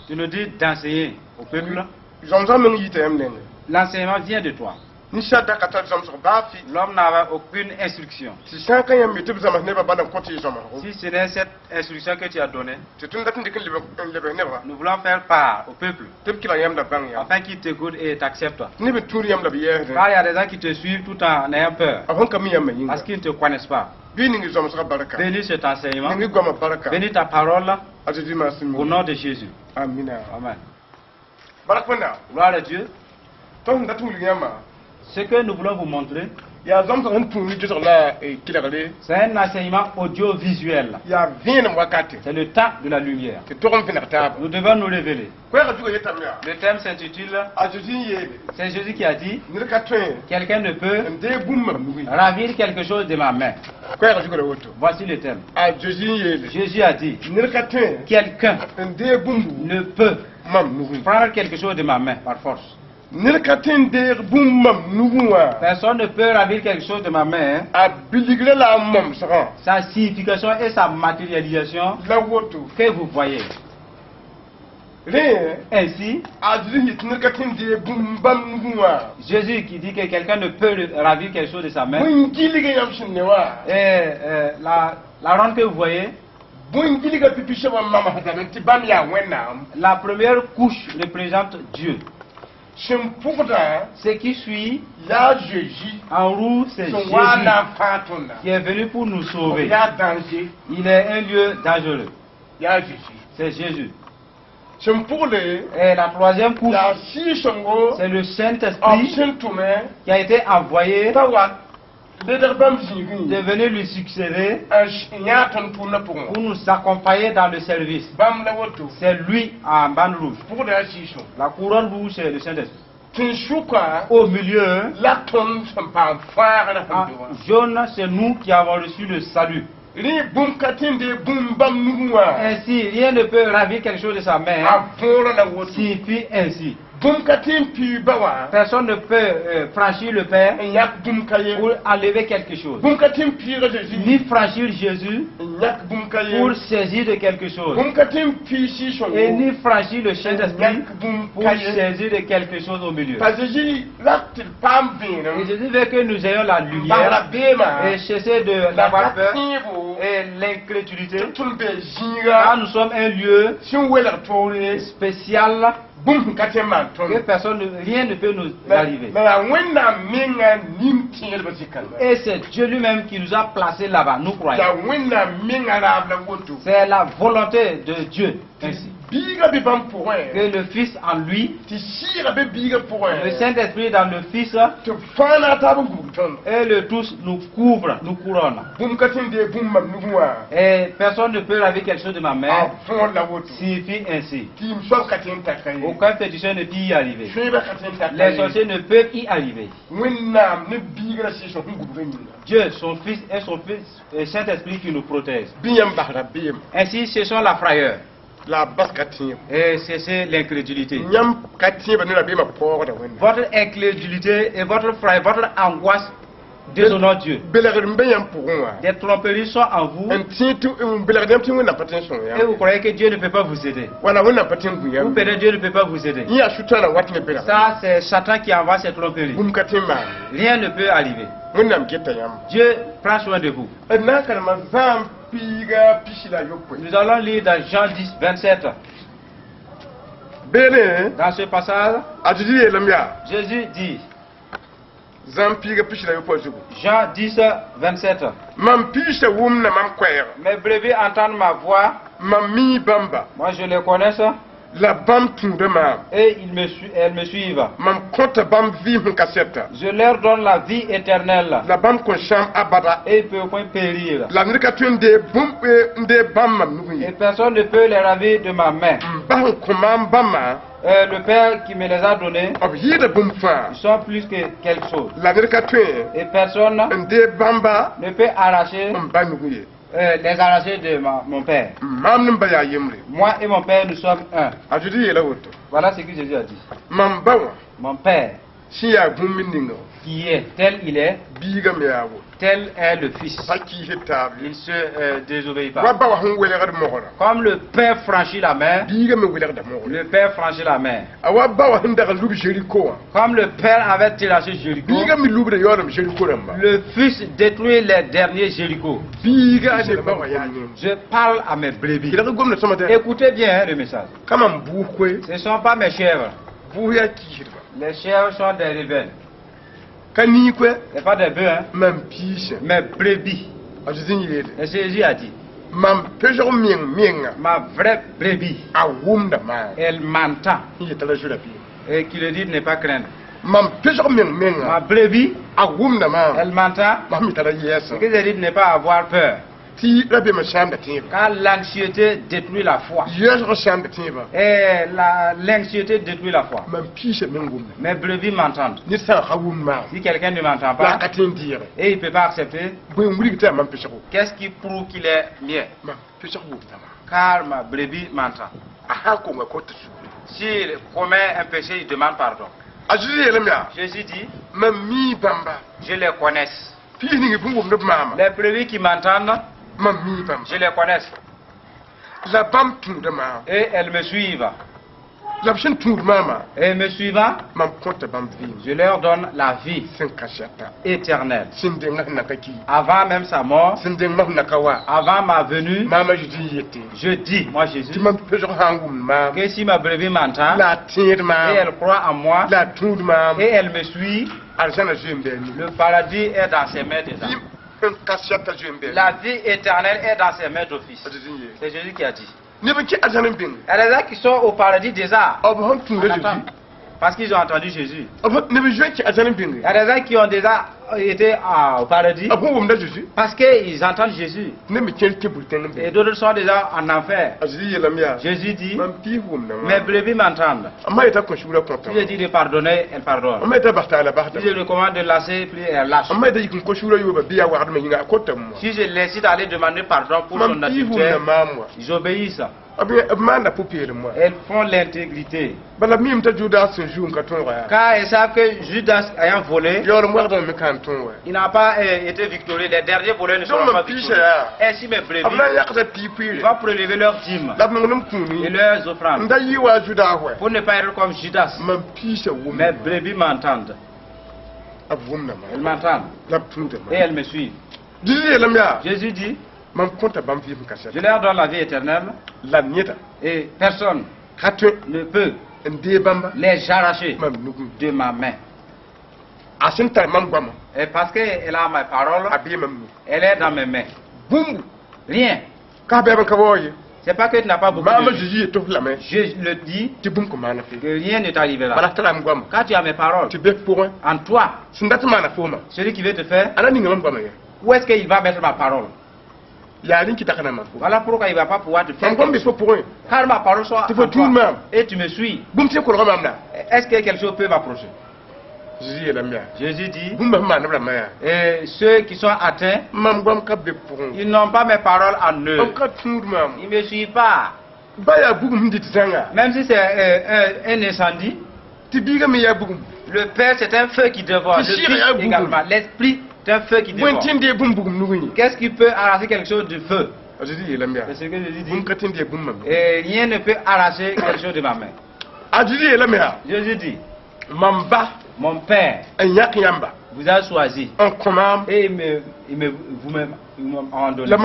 Tu nous dis d'enseigner au peuple. L'enseignement vient de toi. L'homme n'avait aucune instruction. Si ce n'est cette instruction que tu as donnée, nous voulons faire part au peuple afin qu'il t'écoute et t'accepte. Car il y a des gens qui te suivent tout en ayant peur parce qu'ils ne te connaissent pas. Bénis cet enseignement, bénis ta parole au nom de Jésus. Amen. Gloire à Dieu. Ce que nous voulons vous montrer, c'est un enseignement audiovisuel. C'est le temps de la lumière. Nous devons nous révéler. Le thème s'intitule, c'est Jésus qui a dit, quelqu'un ne peut ravir quelque chose de ma main. Voici le thème. Jésus a dit, quelqu'un ne peut prendre quelque chose de ma main par force. Personne ne peut ravir quelque chose de ma main. Sa signification et sa matérialisation que vous voyez. Ainsi, Jésus qui dit que quelqu'un ne peut ravir quelque chose de sa main. Et la ronde que vous voyez, la première couche représente Dieu. Ce qui suit en rouge, c'est Jésus qui est venu pour nous sauver. Il est un lieu dangereux. C'est Jésus. Et la troisième couche, c'est le Saint-Esprit qui a été envoyé de venir lui succéder pour nous accompagner dans le service. C'est lui en bande rouge. La couronne rouge, c'est le Saint-Esprit. Au milieu, en jaune, c'est nous qui avons reçu le salut. Ainsi, rien ne peut ravir quelque chose de sa main. Signifie ainsi. Personne ne peut franchir le Père pour enlever quelque chose, ni franchir Jésus pour saisir de quelque chose, et ni franchir le Saint-Esprit pour saisir de quelque chose au milieu. Et Jésus veut que nous ayons la lumière et cesser de l'avoir peur et l'incrédulité, car nous sommes un lieu spécial que personne, rien ne peut nous arriver. Et c'est Dieu lui-même qui nous a placés là-bas, nous croyons. C'est la volonté de Dieu ainsi. Que le Fils en lui, le Saint-Esprit dans le Fils, et le tous nous couvre, nous couronne. Et personne ne peut laver quelque chose de ma main, signifie ainsi. Aucun féticheur ne peut y arriver. Les sorciers ne peuvent y arriver. Dieu, son Fils et son Fils, et Saint-Esprit qui nous protège. Ainsi, ce sont la frayeur. Et c'est l'incrédulité. Votre incrédulité et votre frayeur, votre angoisse déshonorent Dieu. Des tromperies sont en vous. Et vous croyez que Dieu ne peut pas vous aider. Vous peut-être Dieu ne peut pas vous aider. Ça, c'est Satan qui envoie ces tromperies. Rien ne peut arriver. Dieu prend soin de vous. Nous allons lire dans Jean 10, 27. Dans ce passage, Jésus dit, Jean 10, 27. Mes brebis entendent ma voix. Moi je les connais. Et elles me suivent. Je leur donne la vie éternelle. Et ils ne peuvent point périr. Et personne ne peut les ravir de ma main. Le Père qui me les a donnés, ils sont plus que quelque chose. Et personne ne peut arracher les arracher de mon Père. Moi et mon Père, nous sommes un. Voilà ce que Jésus a dit. Mon Père qui est tel il est, tel est le fils. Il se désobéit pas. Comme le père franchit la mer, le père franchit la mer. Comme le père avait terrassé Jéricho, le fils détruit les derniers Jéricho. Je parle à mes brebis. Écoutez bien le message. Ce ne sont pas mes chèvres. Les chèvres sont des rebelles. Ce n'est pas des bœufs, hein? Mes brebis. Et Jésus a dit, ma vraie brebis, elle m'entend. Et qui le dit ne pas craindre. Ma brebis, elle m'entend. Ce que je dis ne pas avoir peur. Car l'anxiété détruit la foi. Et l'anxiété détruit la foi. Mes brebis m'entendent. Si quelqu'un ne m'entend pas, et il ne peut pas accepter, qu'est-ce qui prouve qu'il est mien? Car ma brebis m'entend. S'il commet un péché, il demande pardon. Jésus dit, je les connais. Les brebis qui m'entendent, je les connais. Et elles me suivent. Et me suivant, je leur donne la vie éternelle. Avant même sa mort, avant ma venue, je dis, moi Jésus, que si ma brebis m'entend, et elle croit en moi, et elle me suit, le paradis est dans ses mains déjà. La vie éternelle est dans ses mains d'office. C'est Jésus qui a dit. Il y a des gens qui sont au paradis déjà. Parce qu'ils ont entendu Jésus. Il y a des gens qui ont déjà été au paradis parce qu'ils entendent Jésus. Et d'autres sont déjà en enfer. Jésus dit, mes brebis m'entendent. Si je dis de pardonner, elles pardonnent. Si je recommande de lâcher, puis elles lâchent. Si je les cite à aller demander pardon pour son adultère, ils obéissent. Elles font l'intégrité. Car ils savent que Judas ayant volé, il n'a pas été victorieux. Les derniers voleurs ne seront pas victorieux. Ainsi mes brebis vont prélever leurs dîmes et leurs offrandes pour ne pas être comme Judas. Mes brebis m'entendent. Elles m'entendent et elles me suivent. Jésus dit, je leur donne la vie éternelle et personne ne peut les arracher de ma main. Et parce qu'elle a ma parole, elle est dans mes mains. Rien. C'est pas que tu n'as pas beaucoup de vie. Je le dis que rien ne t'arrivera. Quand tu as mes paroles en toi, celui qui veut te faire, où est-ce qu'il va mettre ma parole? Voilà pourquoi il ne va pas pouvoir te faire quelque chose. Car ma parole soit en toi et tu me suis. Est-ce que quelque chose peut m'approcher? Jésus dit, et ceux qui sont atteints, ils n'ont pas mes paroles en eux. Ils ne me suivent pas. Même si c'est un incendie, le Père c'est un feu qui dévore. Le Fils également. L'Esprit c'est un feu qui dévore. Qu'est-ce qui peut arracher quelque chose du feu? C'est ce que Jésus dit. Et rien ne peut arracher quelque chose de ma main. Jésus dit, mon Père vous a choisi et vous m'en donnez.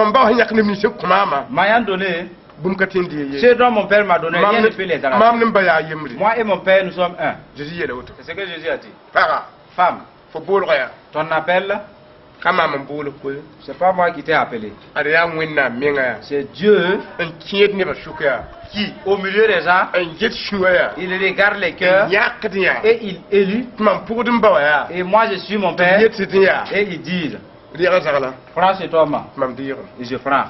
M'ayant donné ce dont mon Père m'a donné, rien ne peut les arracher. Moi et mon Père, nous sommes un. C'est ce que Jésus a dit. Femme, ton appel, c'est pas moi qui t'ai appelé. C'est Dieu qui, au milieu des gens, il regarde les cœurs et il élit. Et moi je suis mon Père et ils disent, prends cet homme et je prends.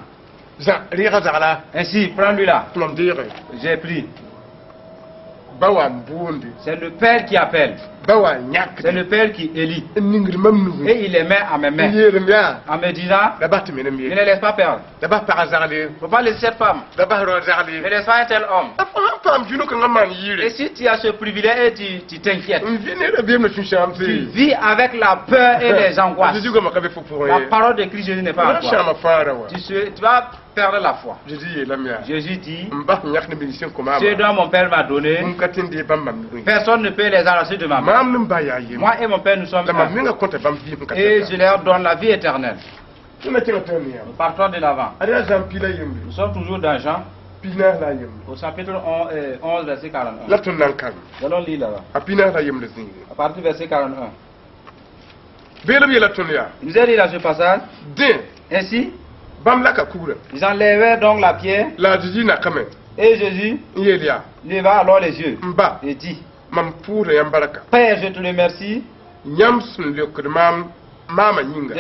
Ainsi, prends-lui là. J'ai pris. C'est le Père qui appelle. C'est le père qui élit. Et il les met à mes mains. En me disant, ne les laisse pas perdre. Ne faut pas laisser cette femme. Ne laisse pas un tel homme. Et si tu as ce privilège et tu t'inquiètes, tu vis avec la peur et les angoisses. La parole de Christ Jésus n'est pas en toi. Tu vas perdre la foi. Jésus dit, ce dont mon père m'a donné, personne ne peut les arracher de ma main. Moi et mon père, nous sommes un. Et je leur donne la vie éternelle. Nous partons de l'avant. Nous sommes toujours dans Jean, au chapitre 11, verset 41. Nous allons lire là-bas. À partir du verset 41. Il nous a dit dans ce passage, ainsi, ils enlevèrent donc la pierre. Et Jésus leva alors les yeux et dit, Père, je te remercie de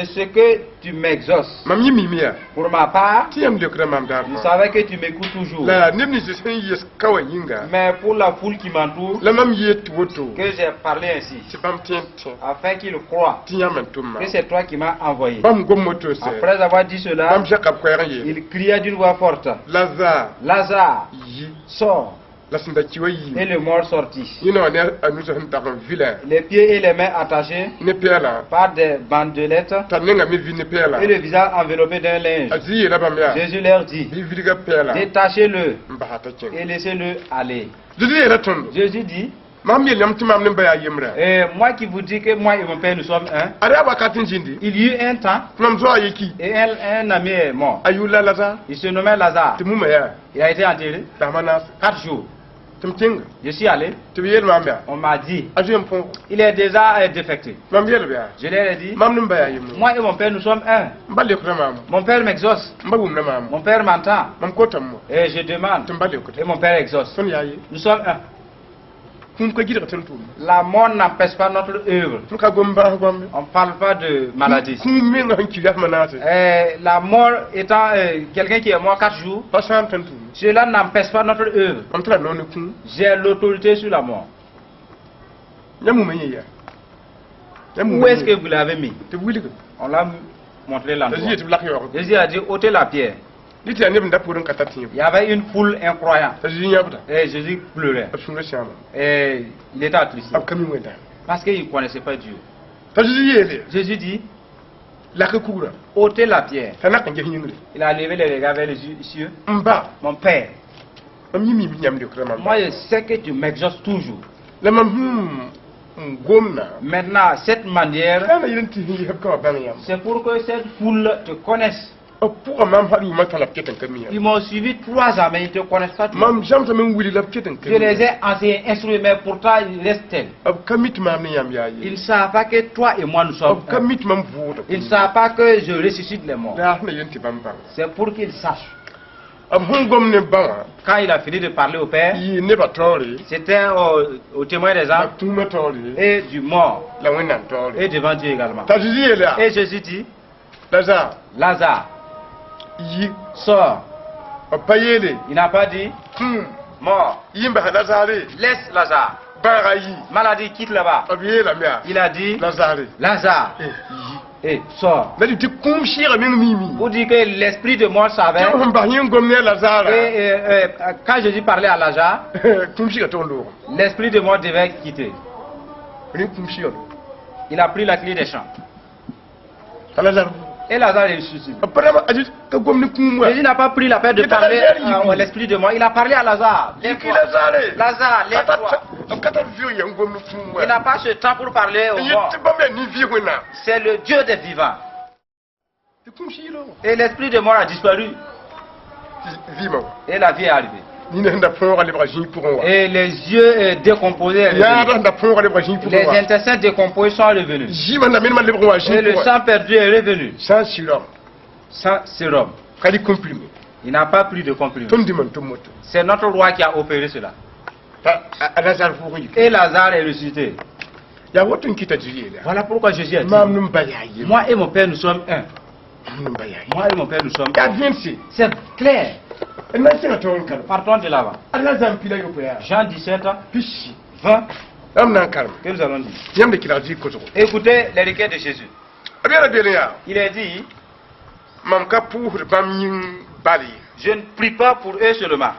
ce que tu m'exauces. Pour ma part, je savais que tu m'écoutes toujours. Mais pour la foule qui m'entoure, que j'ai parlé ainsi, afin qu'ils croient que c'est toi qui m'as envoyé. Après avoir dit cela, il cria d'une voix forte, Lazare, sors. Et le mort sortit. Les pieds et les mains attachés par des bandelettes et le visage enveloppé d'un linge. Jésus leur dit, détachez-le et laissez-le aller. Jésus dit, moi qui vous dis que moi et mon père nous sommes un. Il y eut un temps et un ami est mort. Il se nommait Lazare. Il a été enterré 4 jours. Je suis allé, on m'a dit, il est déjà défecté. Je leur ai dit, moi et mon père nous sommes un. Mon père m'exauce, mon père m'entend, et je demande, et mon père exauce. Nous sommes un. La mort n'empêche pas notre œuvre. On ne parle pas de maladie. La mort étant quelqu'un qui est mort 4 jours, cela n'empêche pas notre œuvre. J'ai l'autorité sur la mort. Où est-ce que vous l'avez mis? On l'a montré l'endroit. Jésus a dit, ôtez la pierre. Il y avait une foule incroyable. Et Jésus pleurait. Et il était attristé. Parce qu'il ne connaissait pas Dieu. Jésus dit, ôtez la pierre. Il a levé les regards vers les cieux. Mon père, moi je sais que tu m'exauces toujours. Maintenant, cette manière, c'est pour que cette foule te connaisse. Ils m'ont suivi 3 ans, mais ils ne te connaissent pas. Je les ai enseignés, instruits, mais pourtant ils restent tels. Ils ne savent pas que toi et moi nous sommes. Ils ne savent pas que je ressuscite les morts. C'est pour qu'ils sachent. Quand il a fini de parler au Père, c'était au témoin des âmes et du mort et devant Dieu également. Et Jésus dit, Lazare, sors. Il n'a pas dit mort. Laisse Lazare. Maladie, quitte là-bas. Il a dit Lazare. Et sors. Pour dire que l'esprit de mort savait. Et quand Jésus parlait à Lazare, l'esprit de mort devait quitter. Il a pris la clé des champs. Et Lazare est ressuscité. Jésus n'a pas pris la peine de parler à l'esprit de mort. Il a parlé à Lazare. Lazare, lève-toi. Il n'a pas ce temps pour parler au mort. C'est le Dieu des vivants. Et l'esprit de mort a disparu. Et la vie est arrivée. Et les yeux décomposés, les intestins décomposés sont revenus. Et le sang perdu est revenu. Sans sérum. Il n'a pas pris de comprimé. C'est notre roi qui a opéré cela. Et Lazare est ressuscité. Voilà pourquoi Jésus a dit, moi et mon père nous sommes un. Moi et mon père nous sommes un. C'est clair. Partons de là-bas. Jean 17, 20 Que nous allons dire. Écoutez les requêtes de Jésus. Il a dit, je ne prie pas pour eux seulement,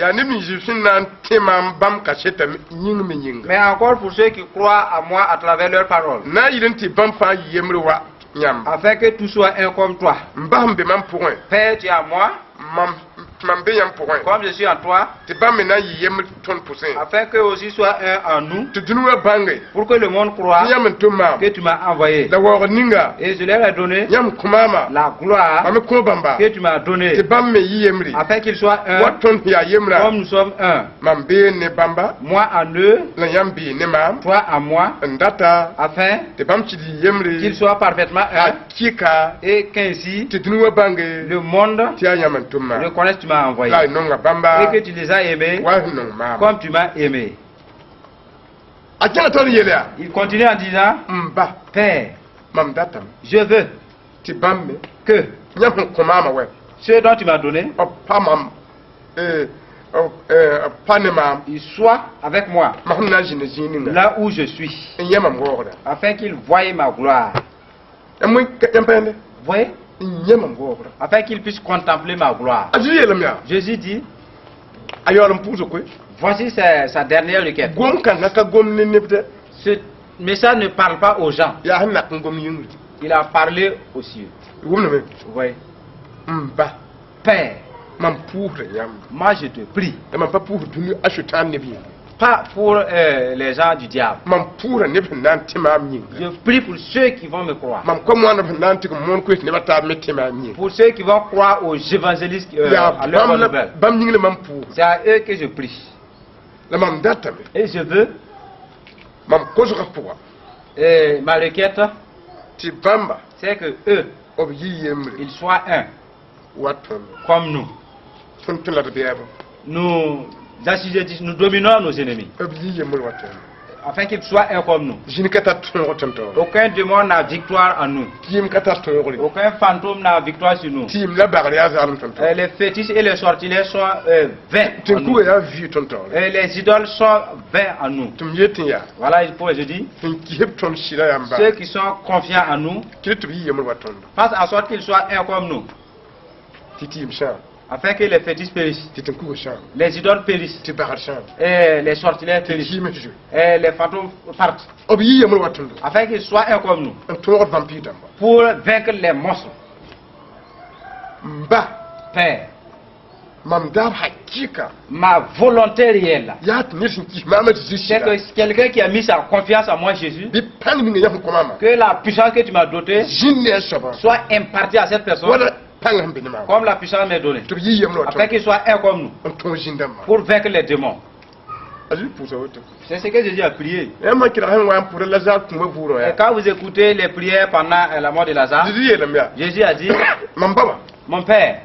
mais encore pour ceux qui croient à moi à travers leurs paroles, afin que tout soit un comme toi. Père, tu es à moi, comme je suis en toi, afin que aussi soit un en nous, pour que le monde croit que tu m'as envoyé. Et je leur ai donné la gloire que tu m'as donnée, afin qu'ils soient un comme nous sommes un. Moi en eux, toi en moi, afin qu'ils soient parfaitement un, et qu'ainsi le monde reconnaisse que tu m'as envoyé et que tu les as aimés comme tu m'as aimé. Il continue en disant, Père, je veux que ceux dont tu m'as donné, ils soient avec moi là où je suis, afin qu'ils voient ma gloire. Voyez? Afin qu'ils puissent contempler ma gloire. Jésus dit, voici sa dernière requête. Ce message ne parle pas aux gens. Il a parlé aux cieux. Oui. Père, moi je te prie. Pas pour les gens du diable. Je prie pour ceux qui vont me croire. Pour ceux qui vont croire aux évangélistes à leur bonne nouvelle. C'est à eux que je prie. Et je veux, ma requête, c'est que eux, ils soient un, comme nous. Nous dominons nos ennemis, afin qu'ils soient un comme nous. Aucun démon n'a victoire en nous. Aucun fantôme n'a victoire sur nous. Les fétiches et les sortilèges sont vains en nous. Et les idoles sont vains en nous. Voilà pourquoi je dis, ceux qui sont confiants en nous, fassent en sorte qu'ils soient un comme nous, afin que les fétiches périssent, les idoles périssent, et les sortilèges périssent, et les fantômes partent, afin qu'ils soient un comme nous, pour vaincre les monstres. Père, ma volonté réelle, c'est que quelqu'un qui a mis sa confiance en moi, Jésus, que la puissance que tu m'as dotée soit impartie à cette personne, comme la puissance m'est donnée, afin qu'il soit un comme nous, pour vaincre les démons. C'est ce que Jésus a prié. Et quand vous écoutez les prières pendant la mort de Lazare, Jésus a dit, mon Père,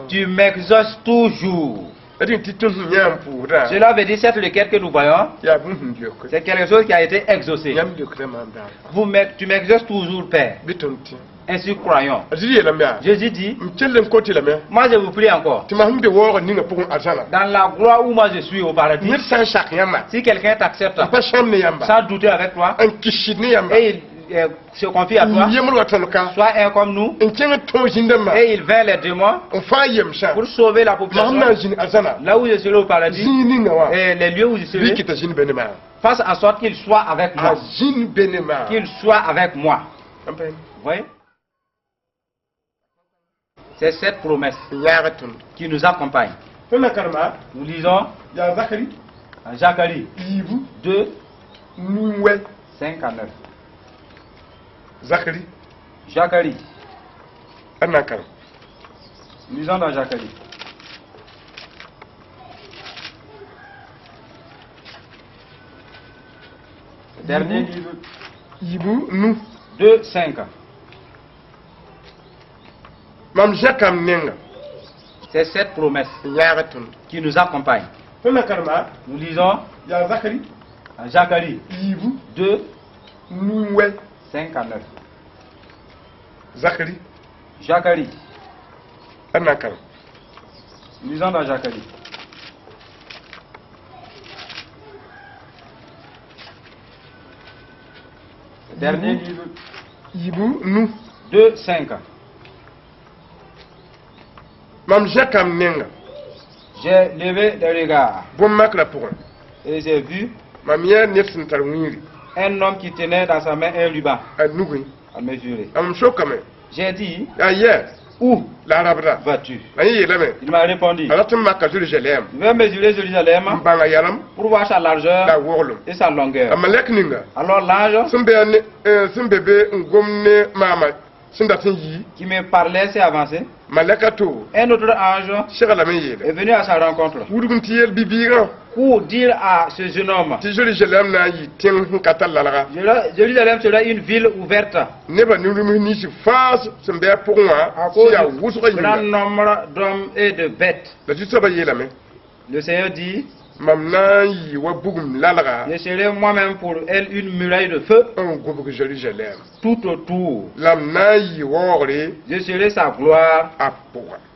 tu m'exauces toujours. Cela veut dire cette requête que nous voyons, c'est quelque chose qui a été exaucé. Tu m'exauces toujours, Père. Ainsi croyons. Jésus dit, moi je vous prie encore, dans la gloire où moi je suis au paradis, si quelqu'un t'accepte sans douter avec toi, et il se confie à toi, soit un comme nous, et il vint les démons pour sauver la population, là où je serai au paradis, et les lieux où je serai, fasse en sorte qu'il soit avec moi, qu'il soit avec moi. Vous voyez? C'est cette promesse qui nous accompagne. Nous lisons en Zacharie 2, 5 à 9. Zacharie. Nous lisons dans Zacharie. Dernier livre. 2, 5. C'est cette promesse qui nous accompagne. Nous lisons en Zacharie 2, 5 à 9. Zacharie. Nous lisons dans Zacharie. Dernier livre. Yibu, nous. 2, 5. Mam Jakam Nenga. J'ai levé les regards. Bon macra pour. Et j'ai vu. Mamia Nelson Tarwiri. Un homme qui tenait dans sa main un ruban. À mesurer. J'ai dit. Où vas-tu? Il m'a répondu. Je vais mesurer Jérusalem pour voir sa largeur et sa longueur. Alors l'ange qui me parlait s'est avancé. Un autre ange est venu à sa rencontre pour dire à ce jeune homme, Jérusalem sera une ville ouverte à cause du grand nombre d'hommes et de bêtes. Le Seigneur dit, je serai moi-même pour elle une muraille de feu tout autour. Je serai sa gloire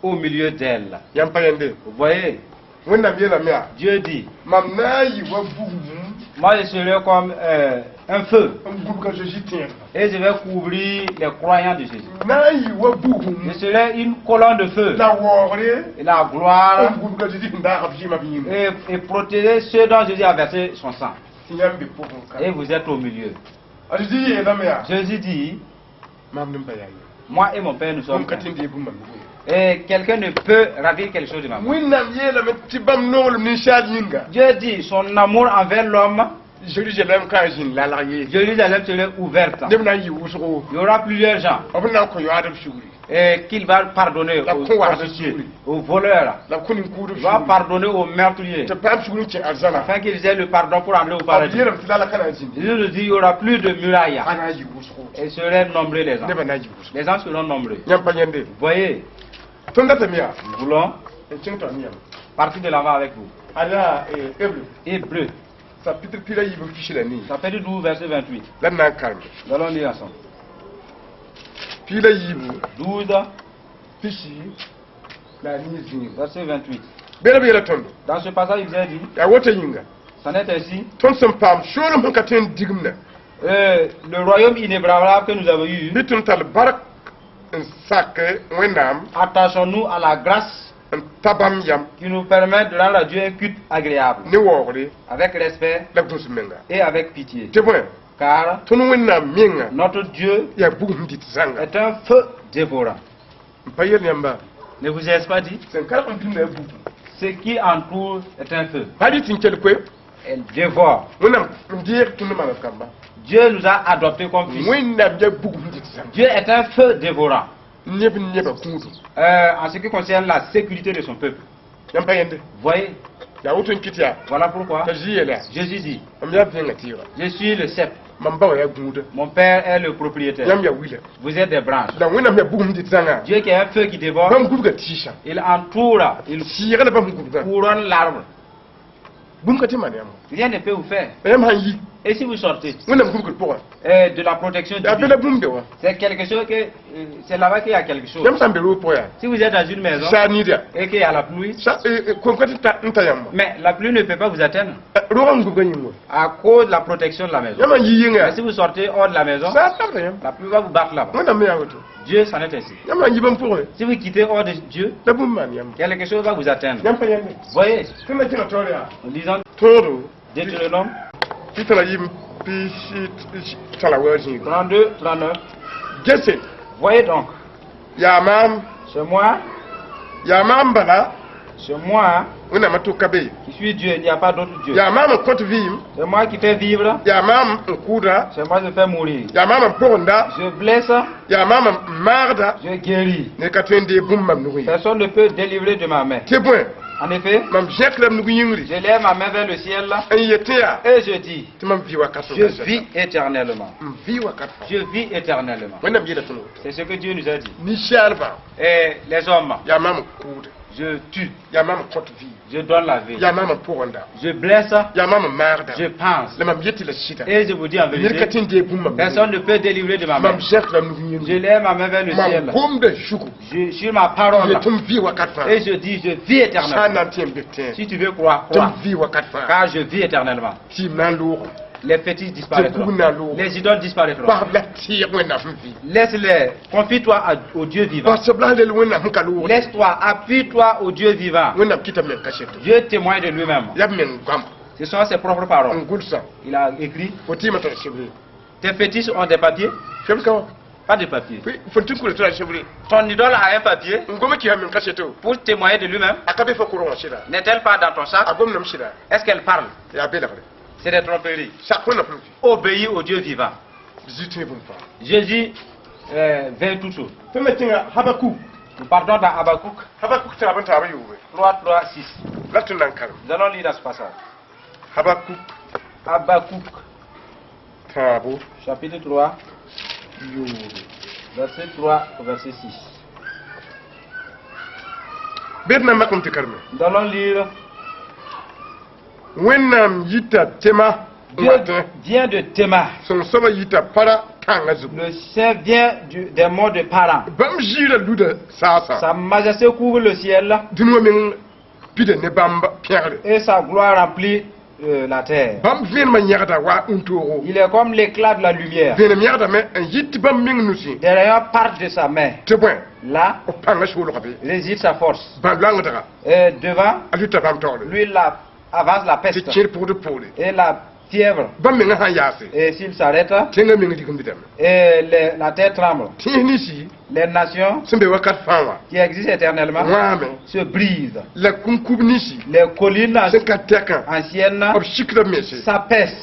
au milieu d'elle. Vous voyez? Dieu dit, moi je serai comme un feu et je vais couvrir les croyants de Jésus. Je serai une colonne de feu et la gloire et protéger ceux dont Jésus a versé son sang. Et vous êtes au milieu. Jésus dit, moi et mon Père nous sommes et quelqu'un ne peut ravir quelque chose de ma main. Dieu dit son amour envers l'homme. Jérusalem serait ouverte. Il y aura plusieurs gens. Et qu'il va pardonner aux voleurs. Il va pardonner aux meurtriers. Afin qu'ils aient le pardon pour amener au paradis. Jésus nous dit il n'y aura plus de murailles. Et seraient nombreux les gens. Les gens seront nombreux. Vous voyez? Nous voulons partir de l'avant avec vous. Hébreu. Chapitre 12, verset 28. Nous allons lire ensemble. 12, verset 28. Dans ce passage, il a dit, c'en est ainsi. Le royaume inébranlable que nous avons eu, attachons-nous à la grâce qui nous permet de rendre à Dieu un culte agréable, avec respect et avec pitié. Car notre Dieu est un feu dévorant. Ne vous ai-je pas dit? Ce qui entoure est un feu. Elle dévore. Dieu nous a adoptés comme fils. Dieu est un feu dévorant. En ce qui concerne la sécurité de son peuple. Voyez? Voilà pourquoi Jésus dit, je suis le cep. Mon père est le propriétaire. Vous êtes des branches. Dieu qui est un feu qui dévore, il entoure, il couronne l'arbre. Rien ne peut vous faire. Et si vous sortez de la protection divine, c'est quelque chose que c'est là-bas qu'il y a quelque chose. Si vous êtes dans une maison et qu'il y a la pluie, mais la pluie ne peut pas vous atteindre à cause de la protection de la maison. Mais si vous sortez hors de la maison, la pluie va vous battre là-bas. Dieu s'en est ainsi. Si vous quittez hors de Dieu, quelque chose va vous atteindre. Voyez, nous disons Deutéronome 32, 39. Voyez donc, c'est moi, qui suis Dieu, il n'y a pas d'autre Dieu. C'est moi qui fais vivre, c'est moi qui fais mourir. Je blesse, je guéris. Personne ne peut délivrer de ma main. En effet, je lève ma main vers le ciel et je dis, je vis éternellement. Je vis éternellement. C'est ce que Dieu nous a dit. Et les hommes, je tue, je donne la vie, je blesse, je pense. Et je vous dis en vérité, personne ne peut délivrer de ma main. Je lève ma main vers le ciel, sur ma parole, et je dis, je vis éternellement. Si tu veux croire, crois, car je vis éternellement. les fétiches disparaîtront. Les idoles disparaîtront. Laisse-les. Confie-toi au Dieu vivant. Laisse-toi, appuie-toi au Dieu vivant. Dieu témoigne de lui-même. Ce sont ses propres paroles. Il a écrit. Tes fétiches ont des papiers? Pas de papier. Ton idole a un papier pour témoigner de lui-même. N'est-elle pas dans ton sac? Est-ce qu'elle parle? C'est des tromperies. Obéis au Dieu vivant. Jésus veut tout chose. Nous partons dans Habakkuk 3:6. Nous allons lire dans ce passage. Habakkuk chapitre 3, verset 3 au verset 6. Nous allons lire. Dieu vient de Théma. Le ciel vient des morts de Paran. Sa majesté couvre le ciel. Et sa gloire remplit la terre. Il est comme l'éclat de la lumière. Des rayons partent de sa main. Là réside sa force. Et devant lui avance la peste et la fièvre. Et s'il s'arrête, et la terre tremble. Les nations qui existent éternellement se brisent. Les collines anciennes s'apaisent.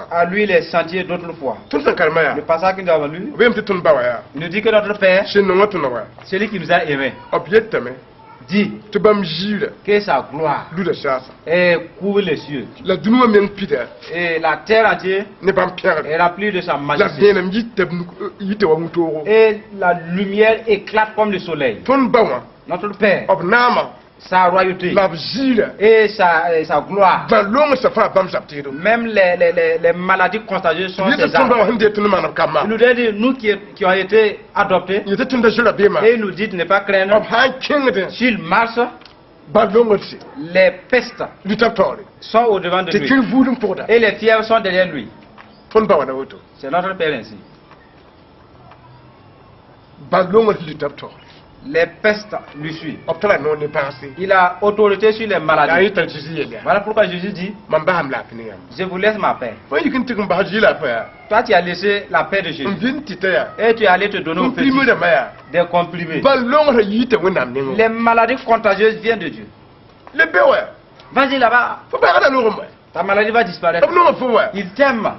À lui les sentiers d'autrefois. Le passage que nous avons lu, il nous dit que notre Père, celui qui nous a aimés, dit que sa gloire couvre les cieux et la terre entière est remplie de sa majesté et la lumière éclate comme le soleil. Notre Père, sa royauté et sa gloire, même les maladies contagieuses sont ses armes. Il nous dit, nous qui ont été adoptés, et il nous dit de ne pas craindre. S'il marche, les pestes sont au devant de lui et les fièvres sont derrière lui. C'est notre Père ainsi. Les pestes lui suivent. Il a autorité sur les maladies. Voilà pourquoi Jésus dit, je vous laisse ma paix. Toi tu as laissé la paix de Jésus et tu es allé te donner aux petits des comprimés. Les maladies contagieuses viennent de Dieu. Vas-y là-bas. Ta maladie va disparaître. Il t'aime.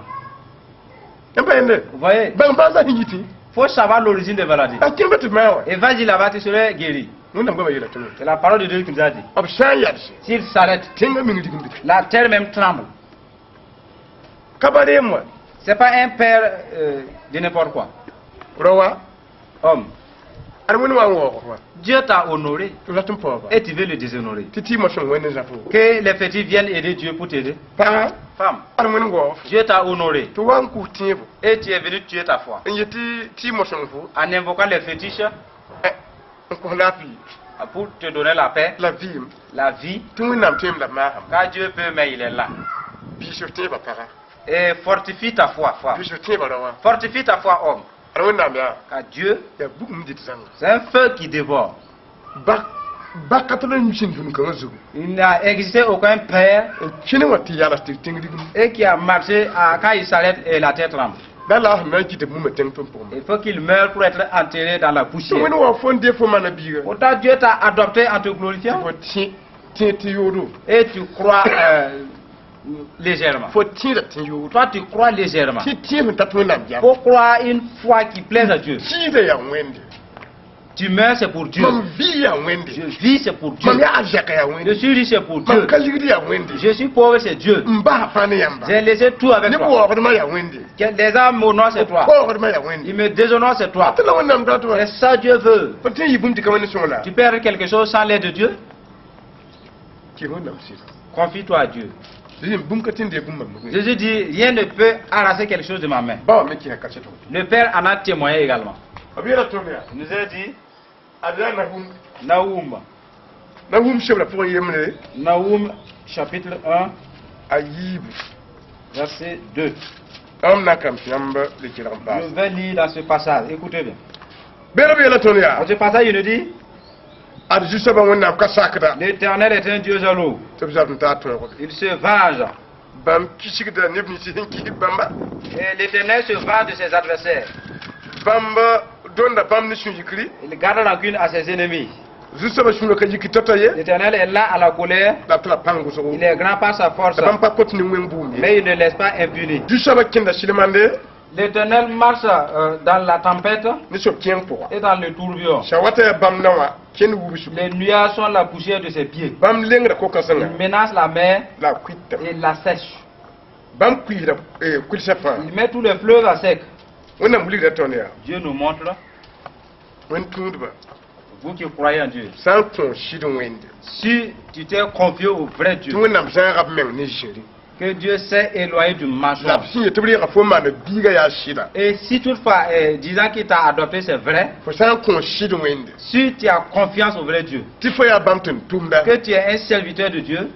Vous voyez? Il faut savoir l'origine des maladies. Et vas-y là-bas, tu seras guéri. C'est la parole de Dieu qui nous a dit. S'il s'arrête, la terre même tremble. C'est pas un père de n'importe quoi. Homme. Dieu t'a honoré et tu veux le déshonorer. Que les petits viennent aider Dieu pour t'aider. Femme, Dieu t'a honoré et tu es venu tuer ta foi en invoquant les fétiches pour te donner la paix, la vie. Car Dieu peut, mais il est là. Et fortifie ta foi. Fortifie ta foi, homme. Car Dieu, c'est un feu qui dévore. Il n'a existé aucun père et qui a marché quand il s'arrête et la terre tremble. Il faut qu'il meure pour être enterré dans la poussière. Pourtant Dieu t'a adopté en te glorifiant et tu crois légèrement. Toi tu crois légèrement. Faut croire une foi qui plaise à Dieu. Tu meurs, c'est pour Dieu. Je vis, c'est pour Dieu. Je suis riche, c'est pour Dieu. Je suis pauvre, c'est Dieu. J'ai laissé tout avec toi. Les âmes m'honorent, c'est toi. Ils me déshonore, c'est toi. Et ça, Dieu veut. Tu perds quelque chose sans l'aide de Dieu? Confie-toi à Dieu. Jésus dit, rien ne peut arracher quelque chose de ma main. Le Père en a témoigné également. Il nous a dit, Nahum chapitre 1, Verset 2. Je vais lire dans ce passage. Écoutez bien. Dans ce passage, il nous dit l'Éternel est un Dieu jaloux. Il se venge. Et l'Éternel se venge de ses adversaires. Il garde rancune à ses ennemis. L'Éternel est là à la colère. Il est grand par sa force. Mais il ne laisse pas impuni. L'Éternel marche dans la tempête et dans le tourbillon. Les nuages sont la poussière de ses pieds. Il menace la mer et la sèche. Il met tous les fleuves à sec. Dieu nous montre, vous qui croyez en Dieu, si tu t'es confié au vrai Dieu, que Dieu s'est éloigné du mensonge. Et si toutefois, disant qu'il t'a adopté, c'est vrai, si tu as confiance au vrai Dieu, que tu es un serviteur de Dieu,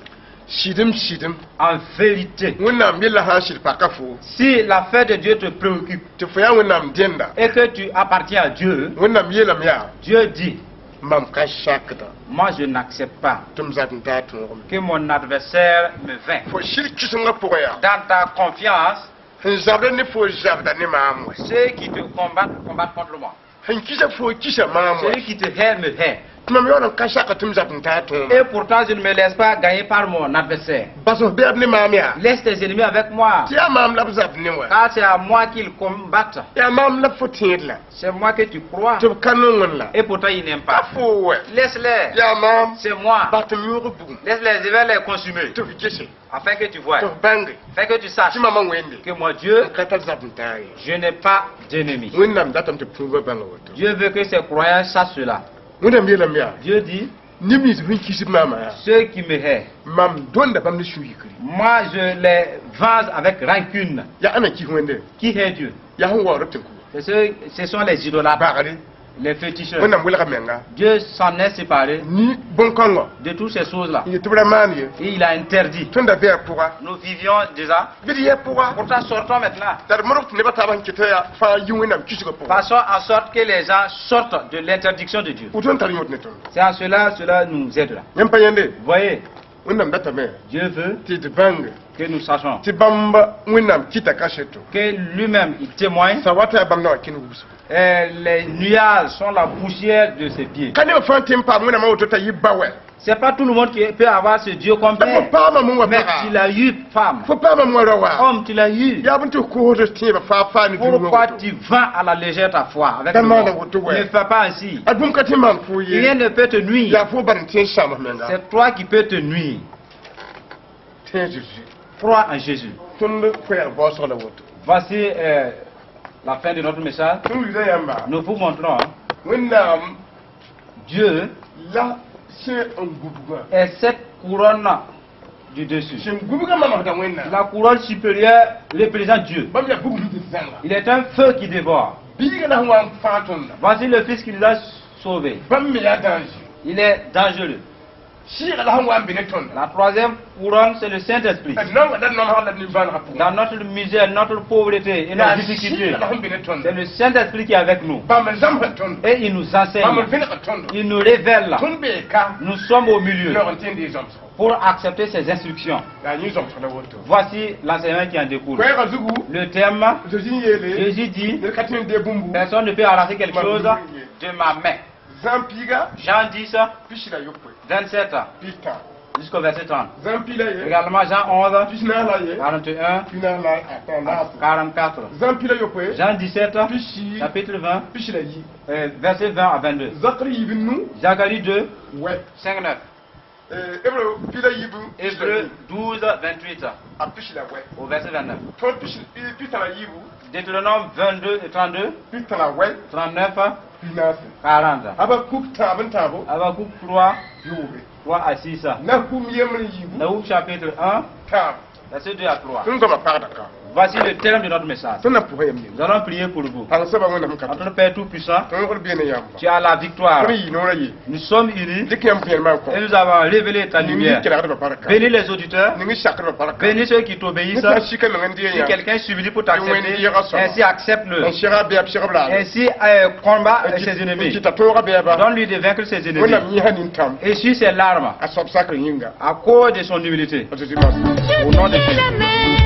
en vérité, si l'affaire de Dieu te préoccupe et que tu appartiens à Dieu, Dieu dit, moi je n'accepte pas que mon adversaire me vainque. Dans ta confiance, ceux qui te combattent, combattent contre moi. Celui qui te hait me hait. Et pourtant je ne me laisse pas gagner par mon adversaire. Laisse tes ennemis avec moi. Car c'est à moi qu'ils combattent. C'est moi que tu crois. Et pourtant ils n'aiment pas. Laisse-les. C'est moi. Laisse-les, je vais les consumer. Afin que tu vois. Afin que tu saches que moi Dieu, je n'ai pas d'ennemis. Dieu veut que ses croyants sachent cela. Dieu dit, ceux qui me haïssent, moi je les venge avec rancune. Qui hait Dieu? Ce sont les idolâtres, les féticheurs. Dieu s'en est séparé de toutes ces choses-là. Et il a interdit. Nous vivions déjà. Pourtant sortons maintenant. Faisons en sorte que les gens sortent de l'interdiction de Dieu. C'est en cela nous aide. Vous voyez, Dieu veut que nous sachions que lui-même il témoigne. Les nuages sont la poussière de ses pieds. C'est pas tout le monde qui peut avoir ce Dieu comme père. Mais tu l'as eu, femme. Homme, tu l'as eu. Pourquoi tu vends à la légère ta foi avec le monde? Ne fais pas ainsi. Rien ne peut te nuire. C'est toi qui peux te nuire. Crois en Jésus. Voici la fin de notre message. Nous vous montrons Dieu est cette couronne du dessus. La couronne supérieure représente Dieu. Il est un feu qui dévore. Voici le Fils qui nous a sauvés. Il est dangereux. La troisième couronne, c'est le Saint-Esprit. Dans notre misère, notre pauvreté et notre difficulté, c'est le Saint-Esprit qui est avec nous. Et il nous enseigne, il nous révèle. Nous sommes au milieu pour accepter ses instructions. Voici l'enseignement qui en découle. Le thème, Jésus dit, personne ne peut arracher quelque chose de ma main. Jean 10, 27 jusqu'au verset 30. Également Jean 11, 41, 44. Jean 17, chapitre 20, verset 20 à 22. Zacharie 2, 5, 9. Hébreux 12, 28 au verset 29. Deutéronome 22 et 32, 39, 40. Habakkuk 3, 3 à 6. Naoum chapitre 1, verset 2 à 3. Voici le terme de notre message. Nous allons prier pour vous. Notre Père Tout-Puissant, tu as la victoire. Nous sommes unis et nous avons révélé ta lumière. Bénis les auditeurs, bénis ceux qui t'obéissent. Si quelqu'un supplie pour t'accepter, ainsi accepte-le. Ainsi combat ses ennemis. Donne-lui de vaincre ses ennemis. Essuie ses larmes à cause de son humilité. Au nom de Jésus.